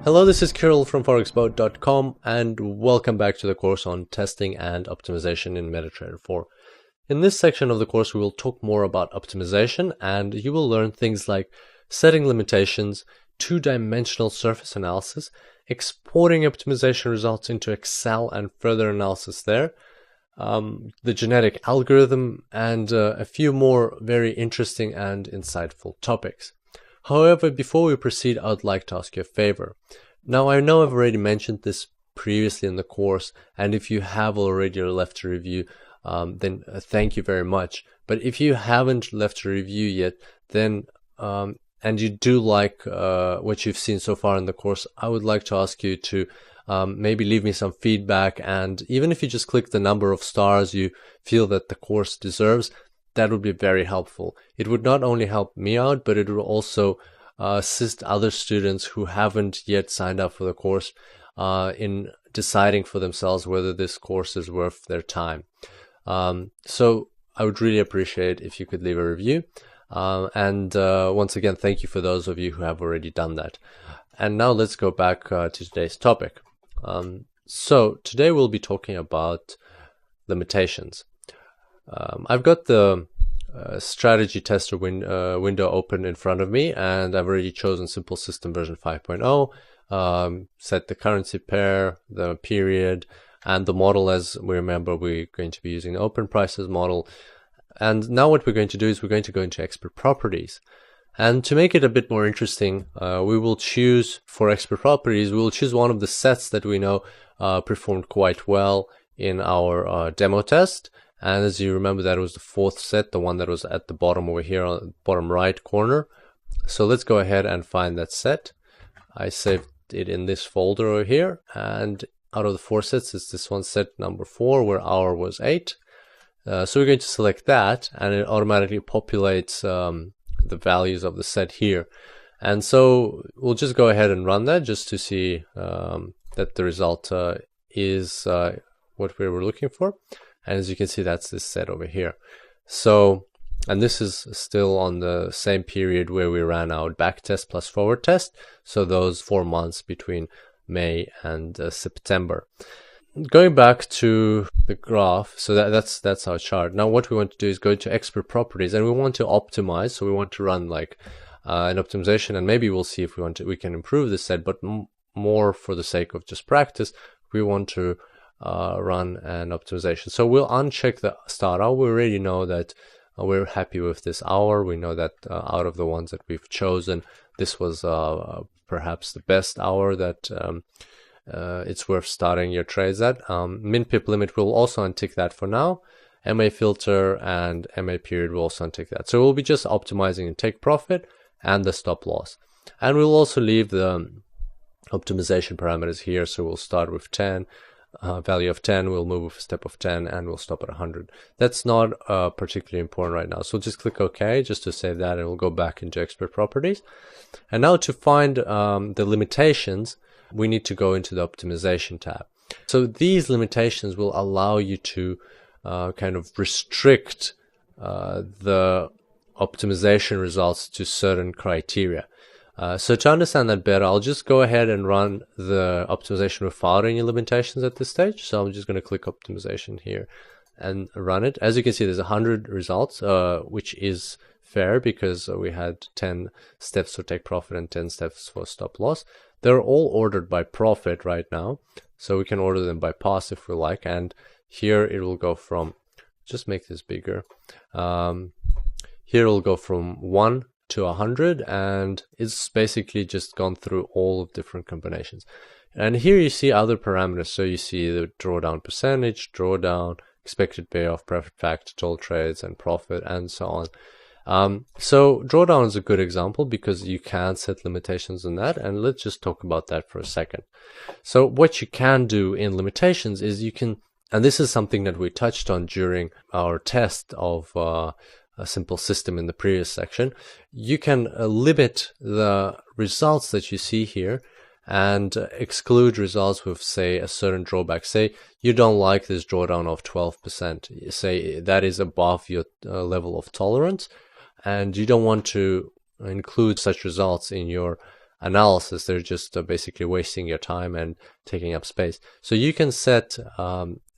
Hello, this is Kirill from forexboat.com and welcome back to the course on testing and optimization in MetaTrader 4. In this section of the course, we will talk more about optimization and you will learn things like setting limitations, two-dimensional surface analysis, exporting optimization results into Excel and further analysis there, the genetic algorithm, and a few more very interesting and insightful topics. However, before we proceed, I would like to ask you a favor. Now, I know I've already mentioned this previously in the course, and if you have already left a review, then thank you very much. But if you haven't left a review yet, then and you do like what you've seen so far in the course, I would like to ask you to maybe leave me some feedback, and even if you just click the number of stars you feel that the course deserves, that would be very helpful. It would not only help me out, but it would also assist other students who haven't yet signed up for the course in deciding for themselves whether this course is worth their time. So I would really appreciate if you could leave a review. Once again, thank you for those of you who have already done that. And now let's go back to today's topic. So today we'll be talking about limitations. I've got the strategy tester window open in front of me, and I've already chosen Simple System version 5.0, set the currency pair, the period, and the model. As we remember, we're going to be using the open prices model. And now what we're going to do is we're going to go into expert properties. And to make it a bit more interesting, we will choose for expert properties, we will choose one of the sets that we know performed quite well in our demo test. And as you remember, that was the fourth set, the one that was at the bottom over here on the bottom right corner. So let's go ahead and find that set. I saved it in this folder over here. And out of the four sets, it's this one, set number 4, where our was 8. So we're going to select that, and it automatically populates the values of the set here. And so we'll just go ahead and run that just to see that the result is what we were looking for. And as you can see, that's this set over here. So, and this is still on the same period where we ran our back test plus forward test. So those 4 months between May and September. Going back to the graph, so that's our chart. Now what we want to do is go to expert properties, and we want to optimize. So we want to run like an optimization, and maybe we'll see if we can improve this set, but more for the sake of just practice, we want to run an optimization. So we'll uncheck the start hour. We already know that we're happy with this hour. We know that out of the ones that we've chosen, this was perhaps the best hour that it's worth starting your trades at. Min pip limit, we'll also untick that for now. MA filter and MA period will also untick that. So we'll be just optimizing the take profit and the stop loss. And we'll also leave the optimization parameters here. So we'll start with 10. Value of 10, we'll move with a step of 10, and we'll stop at 100. That's not particularly important right now. So just click OK just to save that, and we'll go back into expert properties. And now to find the limitations, we need to go into the optimization tab. So these limitations will allow you to kind of restrict the optimization results to certain criteria. So to understand that better, I'll just go ahead and run the optimization without any limitations at this stage. So I'm just going to click optimization here and run it. As you can see, there's 100 results, which is fair because we had 10 steps for take profit and 10 steps for stop loss. They're all ordered by profit right now. So we can order them by pass if we like. And here it will go from, just make this bigger. Here it will go from 1 to 100, and it's basically just gone through all of different combinations. And here you see other parameters. So you see the drawdown percentage, drawdown, expected payoff, profit factor, total trades, and profit, and so on. So drawdown is a good example because you can set limitations on that, and let's just talk about that for a second. So what you can do in limitations is you can, and this is something that we touched on during our test of a simple system in the previous section, you can limit the results that you see here and exclude results with, say, a certain drawback. Say you don't like this drawdown of 12%. Say that is above your level of tolerance, and you don't want to include such results in your analysis. They're just basically wasting your time and taking up space. So you can set,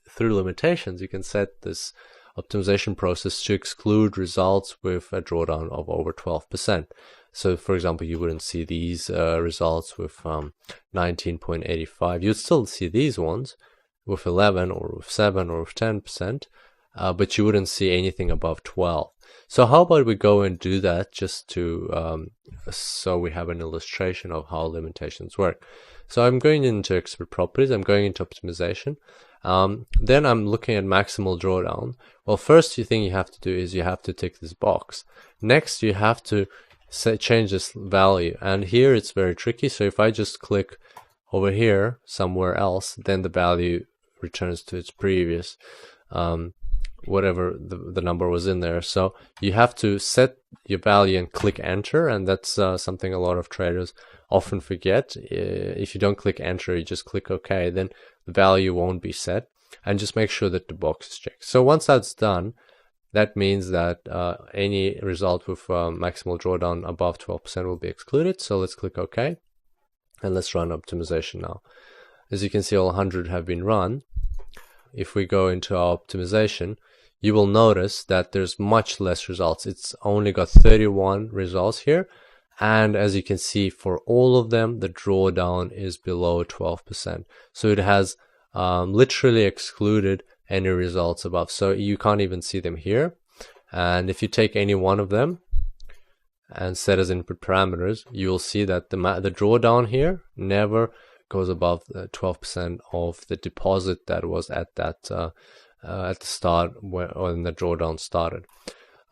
through limitations, you can set this optimization process to exclude results with a drawdown of over 12%. So for example, you wouldn't see these results with 19.85. You'd still see these ones with 11 or with 7 or with 10%, but you wouldn't see anything above 12. So how about we go and do that just to so we have an illustration of how limitations work. So I'm going into expert properties, I'm going into optimization. Then I'm looking at maximal drawdown. Well, first thing you have to do is you have to tick this box. Next, you have to change this value, and here it's very tricky. So if I just click over here somewhere else, then the value returns to its previous whatever the number was in there. So you have to set your value and click enter, and that's something a lot of traders often forget. If you don't click enter, you just click OK, then the value won't be set, and just make sure that the box is checked. So once that's done, that means that any result with maximal drawdown above 12% will be excluded. So let's click OK, and let's run optimization now. As you can see, all 100 have been run. If we go into our optimization, you will notice that there's much less results. It's only got 31 results here. And as you can see, for all of them, the drawdown is below 12%. So it has literally excluded any results above. So you can't even see them here. And if you take any one of them and set as input parameters, you will see that the drawdown here never goes above 12% of the deposit that was at that at the start when the drawdown started.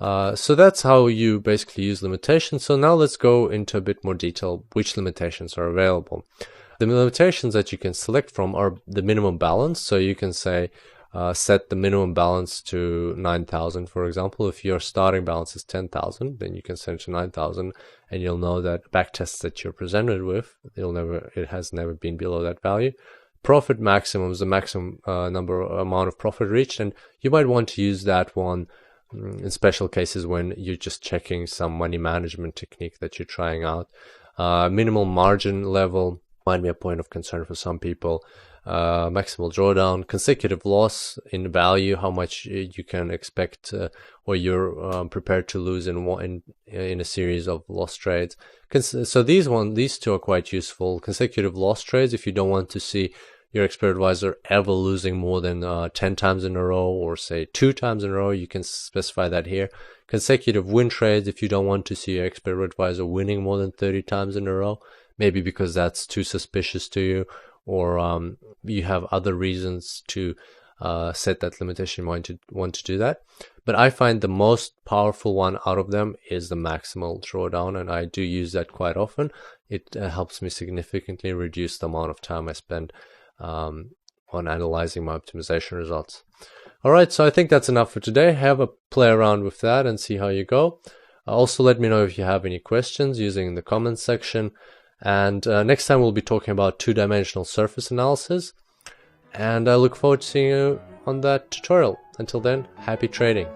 So that's how you basically use limitations. So now let's go into a bit more detail which limitations are available. The limitations that you can select from are the minimum balance. So you can say set the minimum balance to 9,000, for example. If your starting balance is 10,000, then you can set it to 9,000, and you'll know that backtests that you're presented with, it has never been below that value. Profit maximum is the maximum amount of profit reached, and you might want to use that one in special cases when you're just checking some money management technique that you're trying out. Minimal margin level might be a point of concern for some people. Maximal drawdown, consecutive loss in value, how much you can expect or you're prepared to lose in a series of loss trades. So these two are quite useful. Consecutive loss trades, if you don't want to see your expert advisor ever losing more than 10 times in a row, or say 2 times in a row, you can specify that here. Consecutive win trades, if you don't want to see your expert advisor winning more than 30 times in a row, maybe because that's too suspicious to you, or you have other reasons to set that limitation, want to do that. But I find the most powerful one out of them is the maximal drawdown, and I do use that quite often. It helps me significantly reduce the amount of time I spend on analyzing my optimization results. All right, so I think that's enough for today. Have a play around with that and see how you go. Also, let me know if you have any questions using the comments section. And next time we'll be talking about two-dimensional surface analysis. And I look forward to seeing you on that tutorial. Until then, happy trading.